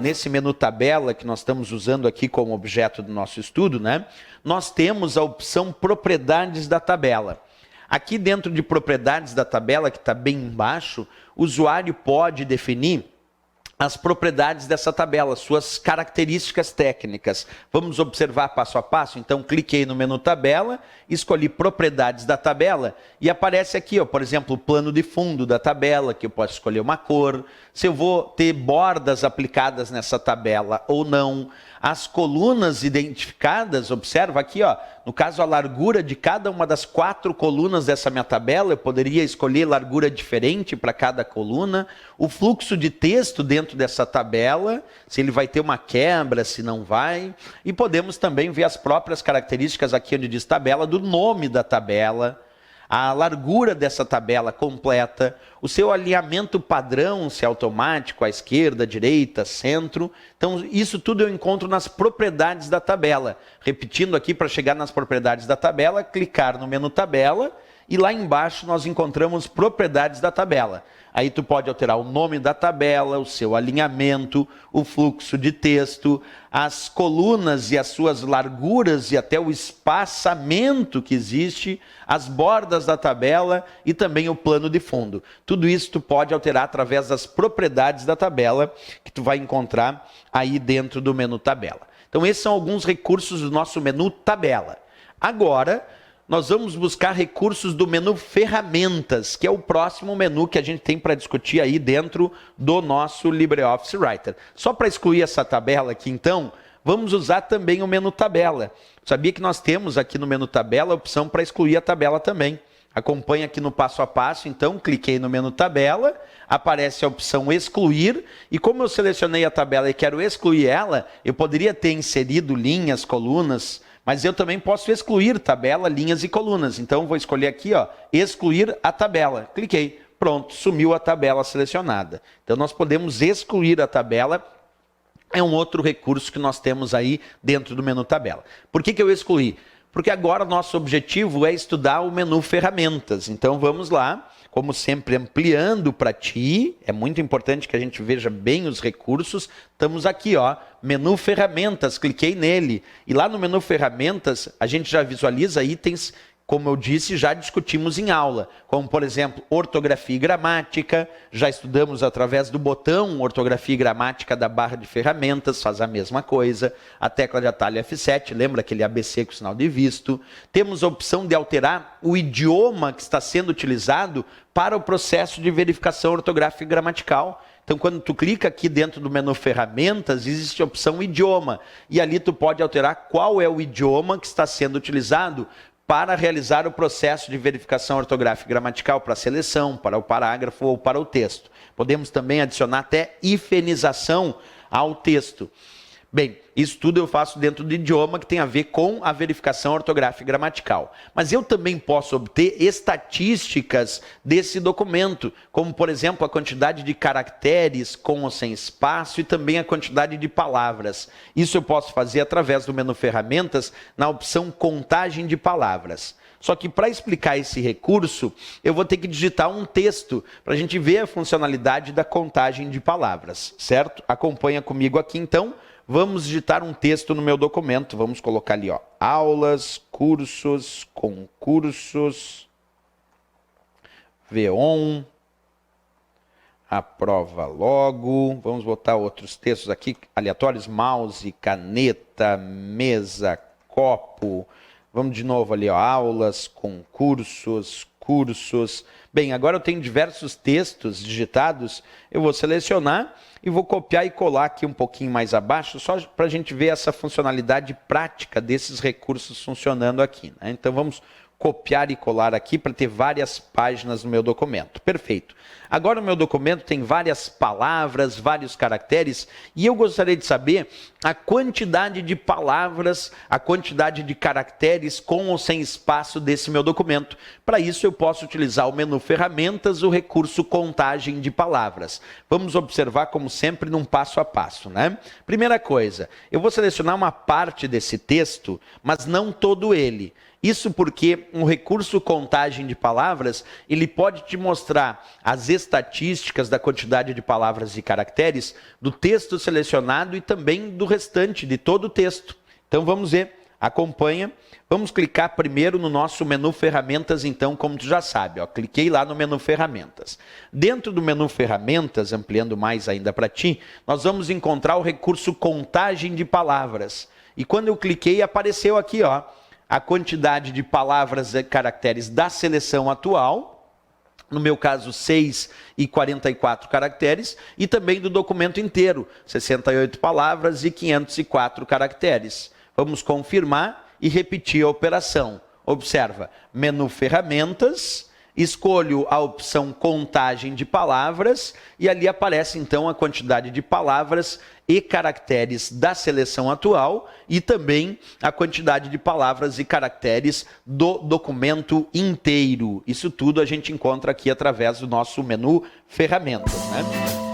nesse menu tabela que nós estamos usando aqui como objeto do nosso estudo, né, nós temos a opção propriedades da tabela. Aqui dentro de propriedades da tabela, que está bem embaixo, o usuário pode definir as propriedades dessa tabela, suas características técnicas. Vamos observar passo a passo? Então, cliquei no menu tabela, escolhi propriedades da tabela e aparece aqui, ó, por exemplo, o plano de fundo da tabela, que eu posso escolher uma cor, se eu vou ter bordas aplicadas nessa tabela ou não, as colunas identificadas, observa aqui, ó, no caso a largura de cada uma das 4 colunas dessa minha tabela, eu poderia escolher largura diferente para cada coluna, o fluxo de texto dentro dessa tabela, se ele vai ter uma quebra, se não vai, e podemos também ver as próprias características aqui onde diz tabela, do nome da tabela, a largura dessa tabela completa, o seu alinhamento padrão, se é automático, à esquerda, à direita, centro. Então, isso tudo eu encontro nas propriedades da tabela. Repetindo aqui, para chegar nas propriedades da tabela, clicar no menu tabela e lá embaixo nós encontramos propriedades da tabela. Aí tu pode alterar o nome da tabela, o seu alinhamento, o fluxo de texto, as colunas e as suas larguras e até o espaçamento que existe, as bordas da tabela e também o plano de fundo. Tudo isso tu pode alterar através das propriedades da tabela que tu vai encontrar aí dentro do menu tabela. Então esses são alguns recursos do nosso menu tabela. Agora, nós vamos buscar recursos do menu ferramentas, que é o próximo menu que a gente tem para discutir aí dentro do nosso LibreOffice Writer. Só para excluir essa tabela aqui, então, vamos usar também o menu tabela. Sabia que nós temos aqui no menu tabela a opção para excluir a tabela também. Acompanha aqui no passo a passo, então, cliquei no menu tabela, aparece a opção excluir, e como eu selecionei a tabela e quero excluir ela, eu poderia ter inserido linhas, colunas, mas eu também posso excluir tabela, linhas e colunas. Então, vou escolher aqui, ó, excluir a tabela. Cliquei, pronto, sumiu a tabela selecionada. Então, nós podemos excluir a tabela, é um outro recurso que nós temos aí dentro do menu tabela. Por que eu excluí? Porque agora nosso objetivo é estudar o menu ferramentas. Então, vamos lá. Como sempre, ampliando para ti, é muito importante que a gente veja bem os recursos. Estamos aqui, ó, menu ferramentas, cliquei nele. E lá no menu ferramentas, a gente já visualiza itens, como eu disse, já discutimos em aula. Como, por exemplo, ortografia e gramática. Já estudamos através do botão ortografia e gramática da barra de ferramentas, faz a mesma coisa. A tecla de atalho F7, lembra aquele ABC com sinal de visto. Temos a opção de alterar o idioma que está sendo utilizado para o processo de verificação ortográfica e gramatical. Então, quando tu clica aqui dentro do menu ferramentas, existe a opção idioma. E ali tu pode alterar qual é o idioma que está sendo utilizado para realizar o processo de verificação ortográfica e gramatical, para a seleção, para o parágrafo ou para o texto. Podemos também adicionar até hifenização ao texto. Bem, isso tudo eu faço dentro do idioma que tem a ver com a verificação ortográfica e gramatical. Mas eu também posso obter estatísticas desse documento, como, por exemplo, a quantidade de caracteres com ou sem espaço e também a quantidade de palavras. Isso eu posso fazer através do menu ferramentas na opção contagem de palavras. Só que para explicar esse recurso, eu vou ter que digitar um texto para a gente ver a funcionalidade da contagem de palavras, certo? Acompanha comigo aqui, então. Vamos digitar um texto no meu documento. Vamos colocar ali, ó, aulas, cursos, concursos, V1, aprova logo. Vamos botar outros textos aqui, aleatórios, mouse, caneta, mesa, copo. Vamos de novo ali, ó, aulas, concursos, cursos. Bem, agora eu tenho diversos textos digitados, eu vou selecionar e vou copiar e colar aqui um pouquinho mais abaixo, só para a gente ver essa funcionalidade prática desses recursos funcionando aqui, né? Então vamos copiar e colar aqui para ter várias páginas no meu documento. Perfeito. Agora o meu documento tem várias palavras, vários caracteres, e eu gostaria de saber a quantidade de palavras, a quantidade de caracteres com ou sem espaço desse meu documento. Para isso eu posso utilizar o menu Ferramentas, o recurso Contagem de Palavras. Vamos observar, como sempre, num passo a passo, né? Primeira coisa, eu vou selecionar uma parte desse texto, mas não todo ele. Isso porque um recurso Contagem de Palavras, ele pode te mostrar as estatísticas da quantidade de palavras e caracteres do texto selecionado e também do restante de todo o texto. Então vamos ver, acompanha. Vamos clicar primeiro no nosso menu Ferramentas, então, como tu já sabe, ó, cliquei lá no menu Ferramentas. Dentro do menu Ferramentas, ampliando mais ainda para ti, nós vamos encontrar o recurso Contagem de Palavras. E quando eu cliquei, apareceu aqui, ó, a quantidade de palavras e caracteres da seleção atual, no meu caso 6 e 44 caracteres, e também do documento inteiro, 68 palavras e 504 caracteres. Vamos confirmar e repetir a operação. Observa, menu Ferramentas, escolho a opção Contagem de Palavras e ali aparece então a quantidade de palavras e caracteres da seleção atual e também a quantidade de palavras e caracteres do documento inteiro. Isso tudo a gente encontra aqui através do nosso menu Ferramentas, né?